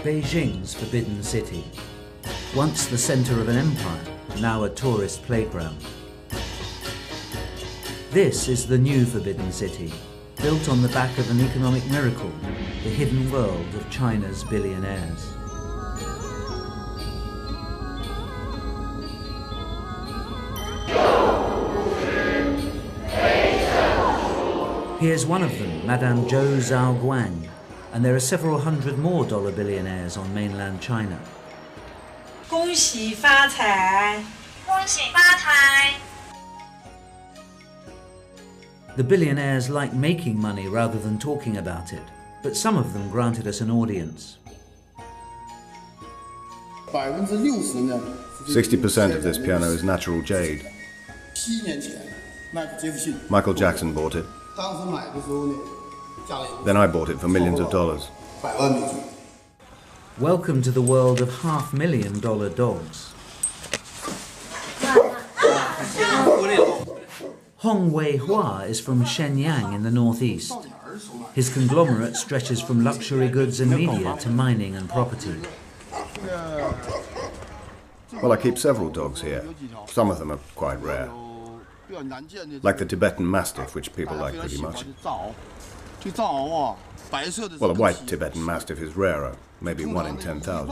Beijing's Forbidden City. Once the center of an empire, now a tourist playground. This is the new Forbidden City, built on the back of an economic miracle, the hidden world of China's billionaires. Here's one of them, Madame Zhou Zhaoguang, and there are several hundred more dollar billionaires on mainland China. 恭喜发财！恭喜发财！ The billionaires like making money rather than talking about it, but some of them granted us an audience. 60% of this piano is natural jade. Michael Jackson bought it. Then I bought it for millions of dollars. Welcome to the world of $500,000 dogs. Hong Wei-hua is from Shenyang in the northeast. His conglomerate stretches from luxury goods and media to mining and property. Well, I keep several dogs here. Some of them are quite rare. Like the Tibetan Mastiff, which people like pretty much. Well, a white Tibetan Mastiff is rarer, maybe 1 in 10,000.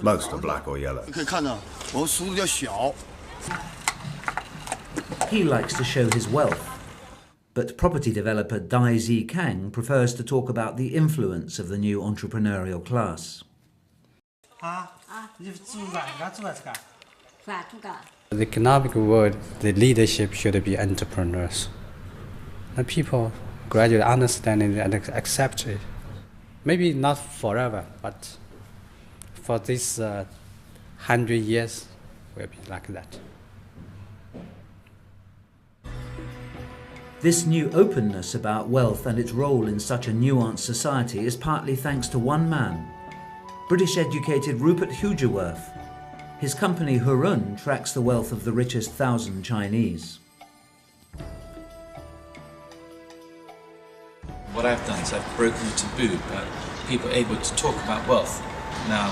Most are black or yellow. He likes to show his wealth, but property developer Dai Zikang prefers to talk about the influence of the new entrepreneurial class. The economic world, the leadership should be entrepreneurs. And people gradually understand it and accept it. Maybe not forever, but for this 100 years, will be like that. This new openness about wealth and its role in such a nuanced society is partly thanks to one man, British-educated Rupert Hugerworth. His company Hurun tracks the wealth of the richest 1,000 Chinese. What I've done is I've broken the taboo about people able to talk about wealth. Now,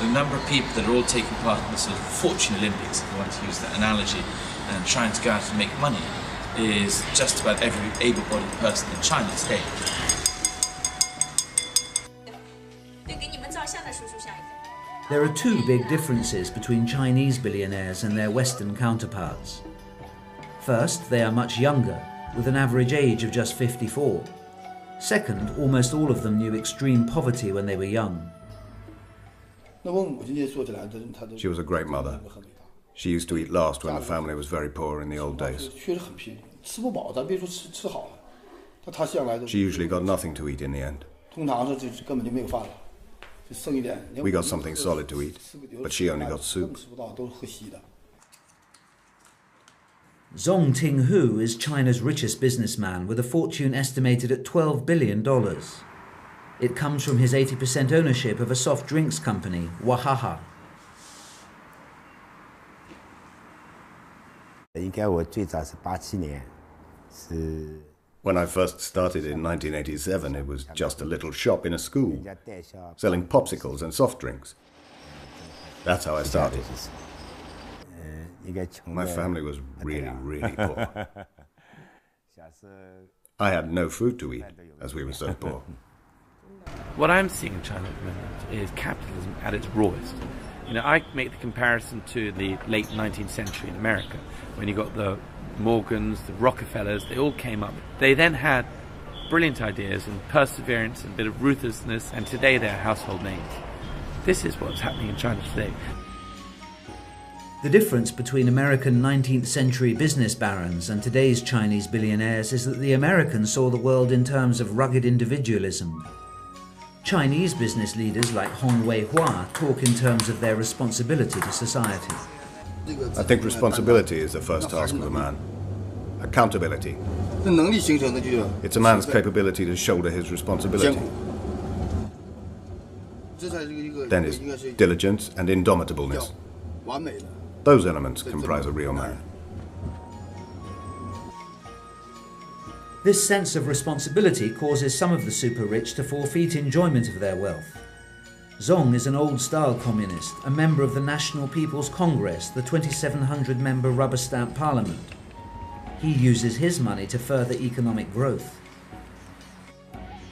the number of people that are all taking part in the sort of fortune Olympics, if you want to use that analogy, and trying to go out and make money, is just about every able-bodied person in China today. There are two big differences between Chinese billionaires and their Western counterparts. First, they are much younger, with an average age of just 54. Second, almost all of them knew extreme poverty when they were young. She was a great mother. She used to eat last when the family was very poor in the old days. She usually got nothing to eat in the end. We got something solid to eat, but she only got soup. Zhong Tinghu is China's richest businessman with a fortune estimated at $12 billion. It comes from his 80% ownership of a soft drinks company, Wahaha. When I first started in 1987, it was just a little shop in a school, selling popsicles and soft drinks. That's how I started. My family was really, really poor. I had no food to eat, as we were so poor. What I'm seeing in China at the moment is capitalism at its rawest. You know, I make the comparison to the late 19th century in America, when you got the Morgans, the Rockefellers, they all came up. They then had brilliant ideas and perseverance and a bit of ruthlessness, and today they're household names. This is what's happening in China today. The difference between American 19th century business barons and today's Chinese billionaires is that the Americans saw the world in terms of rugged individualism. Chinese business leaders like Hong Wei-hua talk in terms of their responsibility to society. I think responsibility is the first task of a man. Accountability. It's a man's capability to shoulder his responsibility. Then is diligence and indomitableness. Those elements comprise a real man. This sense of responsibility causes some of the super rich to forfeit enjoyment of their wealth. Zong is an old-style communist, a member of the National People's Congress, the 2,700-member rubber-stamp parliament. He uses his money to further economic growth.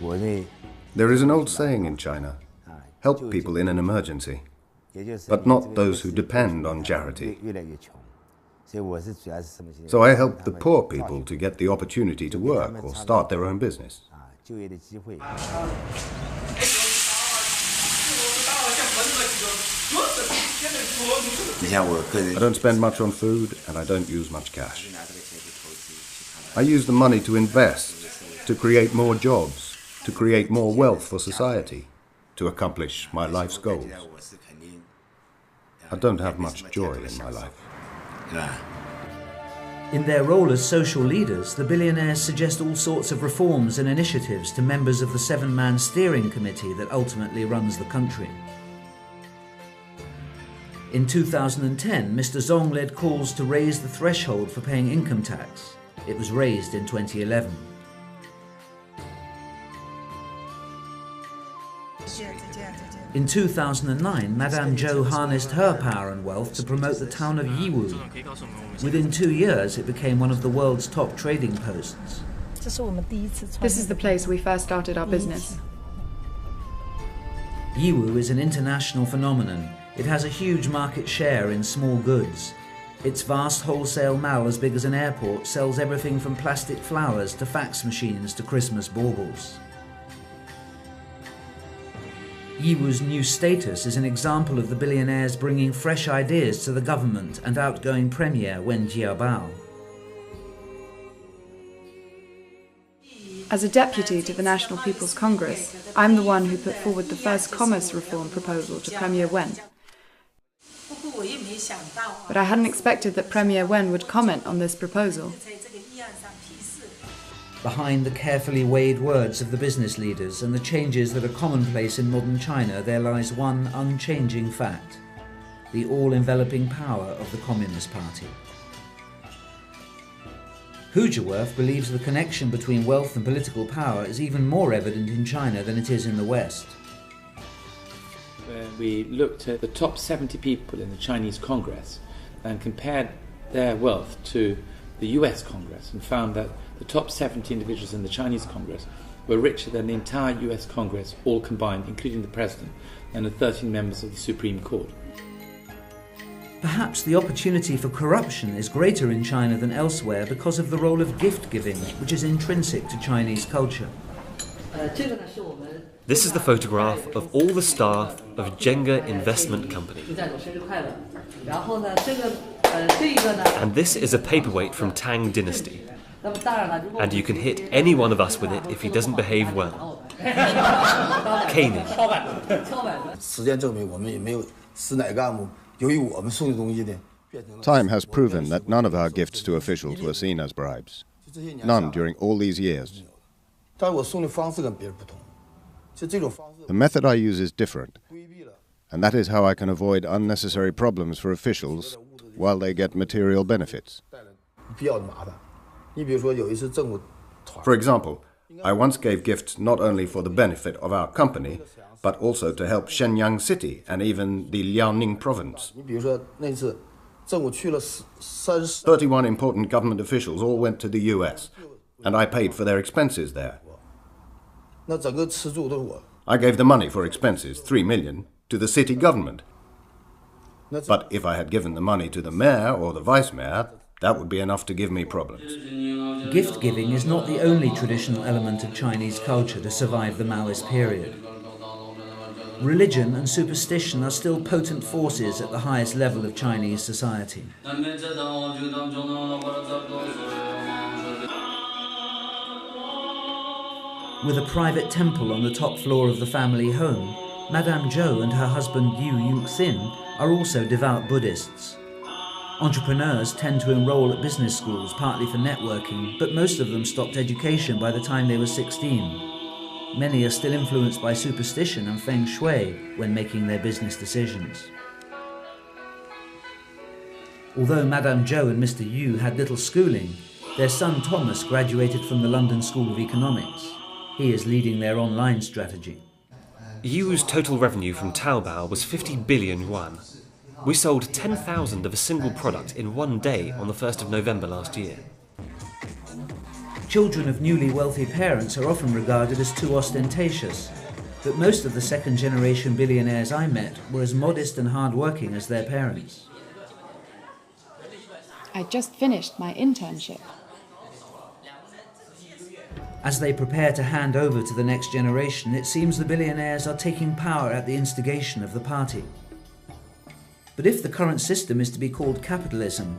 There is an old saying in China, help people in an emergency, but not those who depend on charity. So I help the poor people to get the opportunity to work or start their own business. I don't spend much on food and I don't use much cash. I use the money to invest, to create more jobs, to create more wealth for society, to accomplish my life's goals. I don't have much joy in my life. In their role as social leaders, the billionaires suggest all sorts of reforms and initiatives to members of the seven-man steering committee that ultimately runs the country. In 2010, Mr. Zong led calls to raise the threshold for paying income tax. It was raised in 2011. In 2009, Madame Zhou harnessed her power and wealth to promote the town of Yiwu. Within 2 years, it became one of the world's top trading posts. This is the place we first started our business. Yiwu is an international phenomenon. It has a huge market share in small goods. Its vast wholesale mall, as big as an airport, sells everything from plastic flowers to fax machines to Christmas baubles. Yiwu's new status is an example of the billionaires bringing fresh ideas to the government and outgoing Premier Wen Jiabao. As a deputy to the National People's Congress, I'm the one who put forward the first commerce reform proposal to Premier Wen. But I hadn't expected that Premier Wen would comment on this proposal. Behind the carefully weighed words of the business leaders and the changes that are commonplace in modern China, there lies one unchanging fact: the all-enveloping power of the Communist Party. Hugeworth believes the connection between wealth and political power is even more evident in China than it is in the West. Where we looked at the top 70 people in the Chinese Congress and compared their wealth to the US Congress and found that the top 70 individuals in the Chinese Congress were richer than the entire US Congress, all combined, including the President and the 13 members of the Supreme Court. Perhaps the opportunity for corruption is greater in China than elsewhere because of the role of gift-giving, which is intrinsic to Chinese culture. This is the photograph of all the staff of Jenga Investment Company. And this is a paperweight from Tang Dynasty. And you can hit any one of us with it if he doesn't behave well. Caning. Time has proven that none of our gifts to officials were seen as bribes. None during all these years. The method I use is different, and that is how I can avoid unnecessary problems for officials while they get material benefits. For example, I once gave gifts not only for the benefit of our company, but also to help Shenyang City and even the Liaoning province. 31 important government officials all went to the US, and I paid for their expenses there. I gave the money for expenses, 3 million, to the city government. But if I had given the money to the mayor or the vice mayor, that would be enough to give me problems. Gift-giving is not the only traditional element of Chinese culture to survive the Maoist period. Religion and superstition are still potent forces at the highest level of Chinese society. With a private temple on the top floor of the family home, Madame Zhou and her husband Yu Yunxin are also devout Buddhists. Entrepreneurs tend to enroll at business schools partly for networking, but most of them stopped education by the time they were 16. Many are still influenced by superstition and feng shui when making their business decisions. Although Madame Zhou and Mr. Yu had little schooling, Their son Thomas graduated from the London School of Economics. He is leading their online strategy. Yiwu's total revenue from Taobao was 50 billion yuan. We sold 10,000 of a single product in one day on the 1st of November last year. Children of newly wealthy parents are often regarded as too ostentatious, but most of the second-generation billionaires I met were as modest and hard-working as their parents. I just finished my internship. As they prepare to hand over to the next generation, it seems the billionaires are taking power at the instigation of the party. But if the current system is to be called capitalism,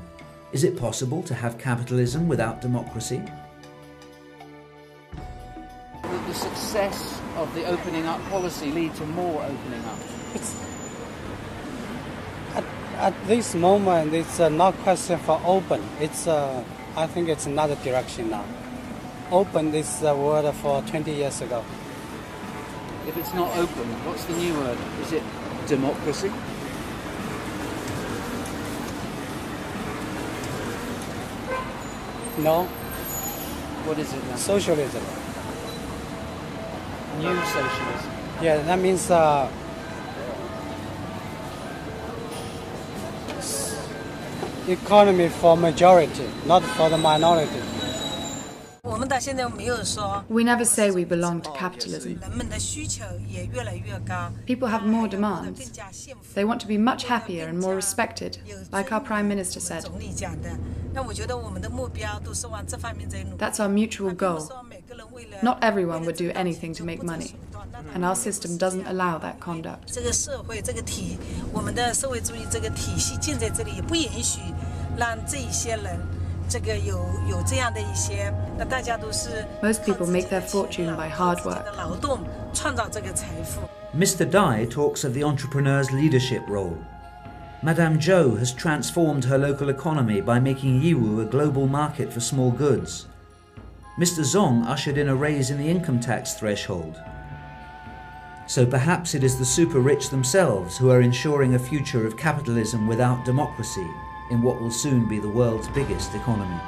is it possible to have capitalism without democracy? Will the success of the opening up policy lead to more opening up? At this moment, it's not question for open. I think it's another direction now. Open is the word for 20 years ago. If it's not open, what's the new word? Is it democracy? No. What is it then? Socialism. New socialism. Yeah, that means economy for majority, not for the minority. We never say we belong to capitalism. People have more demands. They want to be much happier and more respected, like our Prime Minister said. That's our mutual goal. Not everyone would do anything to make money, and our system doesn't allow that conduct. Most people make their fortune by hard work. Mr. Dai talks of the entrepreneur's leadership role. Madame Zhou has transformed her local economy by making Yiwu a global market for small goods. Mr. Zong ushered in a raise in the income tax threshold. So perhaps it is the super rich themselves who are ensuring a future of capitalism without democracy in what will soon be the world's biggest economy.